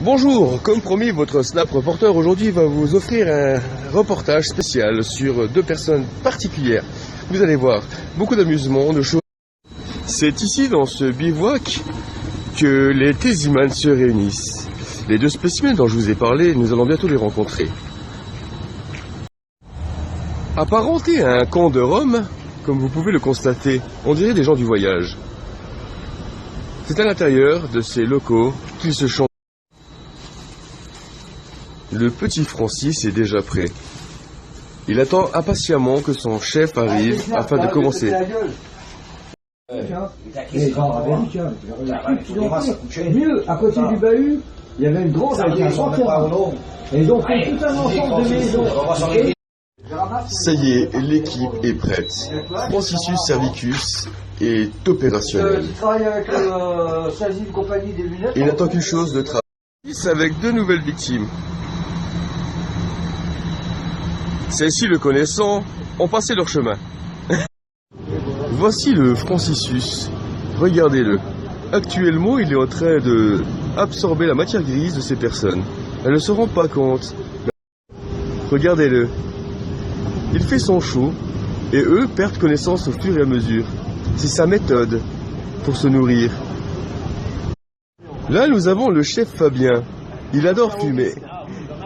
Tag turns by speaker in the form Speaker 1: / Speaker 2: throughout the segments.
Speaker 1: Bonjour, comme promis, votre Snap Reporter aujourd'hui va vous offrir un reportage spécial sur deux personnes particulières. Vous allez voir, beaucoup d'amusement, de choses. C'est ici, dans ce bivouac, que les Tézimans se réunissent. Les deux spécimens dont je vous ai parlé, nous allons bientôt les rencontrer. Apparentés à un camp de Rome, comme vous pouvez le constater, on dirait des gens du voyage. C'est à l'intérieur de ces locaux qu'ils se chantent. Le petit Francis est déjà prêt. Il attend impatiemment que son chef arrive afin de commencer.
Speaker 2: Mieux, à côté du bahut, il y avait une grande avec un grand terrain. Et ils ont fait tout un ensemble de maisons.
Speaker 1: Ça y est, l'équipe est prête. Franciscus Servicus est opérationnel.
Speaker 2: Il travaille avec le Chazine Compagnie des lunettes.
Speaker 1: Il n'attend qu'une chose, de travailler avec deux nouvelles victimes. Celles-ci, le connaissant, ont passé leur chemin. Voici le Franciscus. Regardez-le. Actuellement, il est en train de absorber la matière grise de ces personnes. Elles ne se rendent pas compte. Regardez-le. Il fait son show et eux perdent connaissance au fur et à mesure. C'est sa méthode pour se nourrir. Là, nous avons le chef Fabien. Il adore fumer.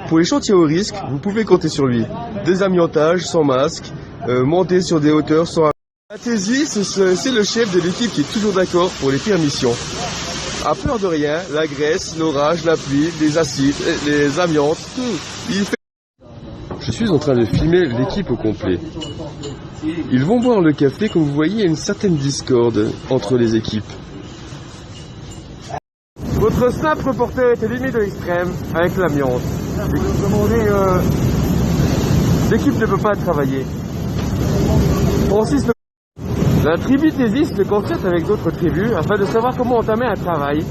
Speaker 1: Pour les chantiers au risque, vous pouvez compter sur lui. Désamiantage, sans masque, monter sur des hauteurs sans... Athésie, c'est le chef de l'équipe qui est toujours d'accord pour les pires missions. A peur de rien, la graisse, l'orage, la pluie, les acides, les amiantes, tout. Il fait... Je suis en train de filmer l'équipe au complet. Ils vont boire le café, comme vous voyez, il y a une certaine discorde entre les équipes. Votre Snap Reporter était limite de l'extrême avec l'amiante. L'équipe ne peut pas travailler. Francis, la tribu Thésiste concerte avec d'autres tribus afin de savoir comment entamer un travail,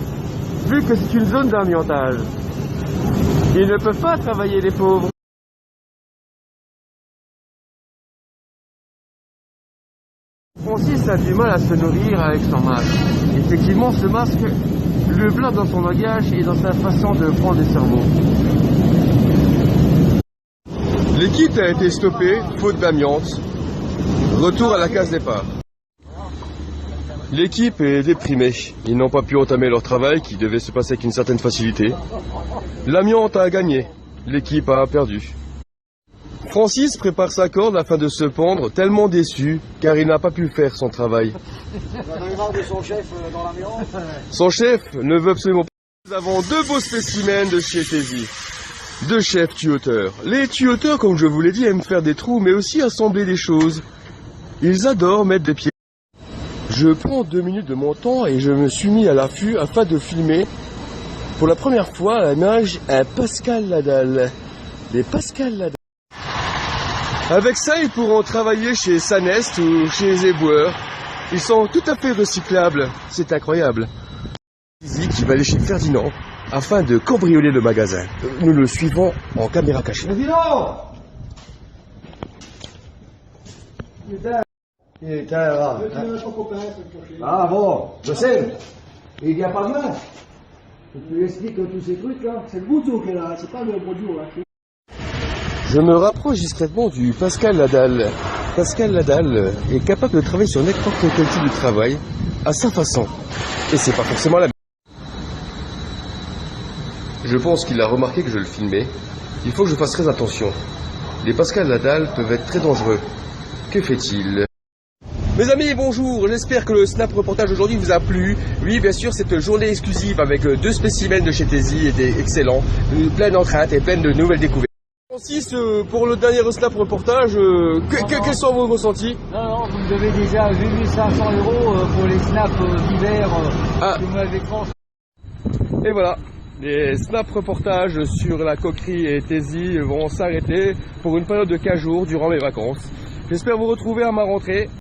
Speaker 1: vu que c'est une zone d'amiantage. Ils ne peuvent pas travailler, les pauvres. Francis a du mal à se nourrir avec son masque. Effectivement, ce masque le bloque dans son langage et dans sa façon de prendre des cerveaux. L'équipe a été stoppée, faute d'amiante. Retour à la case départ. L'équipe est déprimée. Ils n'ont pas pu entamer leur travail qui devait se passer avec une certaine facilité. L'amiante a gagné. L'équipe a perdu. Francis prépare sa corde afin de se pendre, tellement déçu car il n'a pas pu faire son travail. Son chef ne veut absolument pas. Nous avons deux beaux spécimens de chez Tézi. Deux chefs tuyauteurs. Les tuyauteurs, comme je vous l'ai dit, aiment faire des trous mais aussi assembler des choses. Ils adorent mettre des pieds. Je prends 2 minutes de mon temps et je me suis mis à l'affût afin de filmer pour la première fois à la nage un Pascal Ladal. Des Pascal Ladal. Avec ça, ils pourront travailler chez Sanest ou chez les éboueurs. Ils sont tout à fait recyclables. C'est incroyable. Qui va aller chez Ferdinand afin de cambrioler le magasin. Nous le suivons en caméra cachée.
Speaker 2: Ferdinand! Il est là. Ah bon, je sais. Il n'y a pas de main. Tu lui expliques tous ces trucs là. C'est le bouton qui est là, c'est pas le bouton là.
Speaker 1: Je me rapproche discrètement du Pascal Ladal. Pascal Ladal est capable de travailler sur n'importe quel type de travail à sa façon. Et c'est pas forcément la même. Je pense qu'il a remarqué que je le filmais. Il faut que je fasse très attention. Les Pascal Ladal peuvent être très dangereux. Que fait-il? Mes amis, bonjour, j'espère que le Snap Reportage aujourd'hui vous a plu. Oui, bien sûr, cette journée exclusive avec deux spécimens de chez Tézi était excellent, plein d'entrailles et plein de nouvelles découvertes. Francis, pour le dernier Snap Reportage, quels sont vos ressentis?
Speaker 2: Non, vous me devez déjà 8500 € pour les snaps d'hiver que vous m'avez transmis.
Speaker 1: Et voilà, les Snap Reportages sur la coquerie et Tézi vont s'arrêter pour une période de 15 jours durant mes vacances. J'espère vous retrouver à ma rentrée.